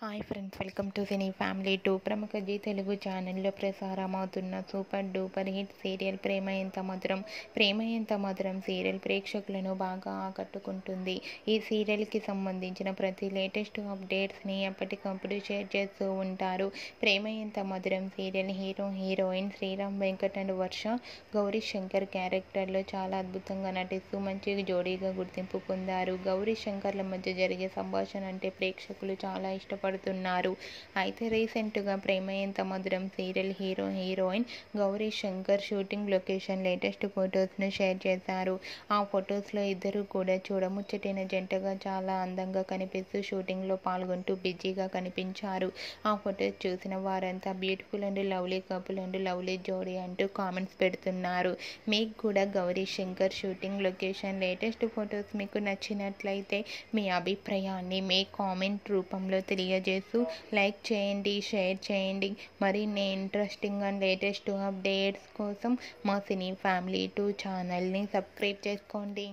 Hi friends, welcome to cine family 2. ప్రముఖ G Telugu ఛానల్లో ప్రసారమవుతున్న super duper hit serial ప్రేమ ఎంత మధురం. ప్రేమ Entha Madhuram serial ప్రేక్షకులను బాగా ఆకట్టుకుంటుంది. ఈ సీరియల్కి సంబంధించిన ప్రతి లేటెస్ట్ అప్డేట్స్ని ఎప్పటికప్పుడు షేర్ చేస్తూ ఉంటారు. Prema Entha Madhuram serial heroine Sriram Venkat and Varsha Gowri Shankar క్యారెక్టర్లో చాలా అద్భుతంగా నటిస్తూ మంచి జోడీగా గుర్తింపు పొందారు. గౌరీ శంకర్ల మధ్య జరిగే సంభాషణ అంటే ప్రేక్షకులు చాలా ఇష్టపడుతున్నారు. అయితే రీసెంట్గా Prema Entha Madhuram serial heroine Gowri Shankar shooting location latest ఫొటోస్ను షేర్ చేశారు. ఆ ఫొటోస్లో ఇద్దరు కూడా చూడముచ్చటైన జంటగా చాలా అందంగా కనిపిస్తూ షూటింగ్లో పాల్గొంటూ బిజీగా కనిపించారు. ఆ ఫొటోస్ చూసిన వారంతా beautiful and lovely couple and lovely జోడీ అంటూ కామెంట్స్ పెడుతున్నారు. మీకు కూడా Gauri Shankar shooting location latest photos మీకు నచ్చినట్లయితే మీ అభిప్రాయాన్ని మీ కామెంట్ రూపంలో తెలియజేస్తూ లైక్ చేయండి, షేర్ చేయండి. మరిన్ని ఇంట్రెస్టింగ్ అండ్ లేటెస్ట్ అప్డేట్స్ కోసం మా సినీ ఫ్యామిలీ 2 ఛానల్ని సబ్స్క్రైబ్ చేసుకోండి.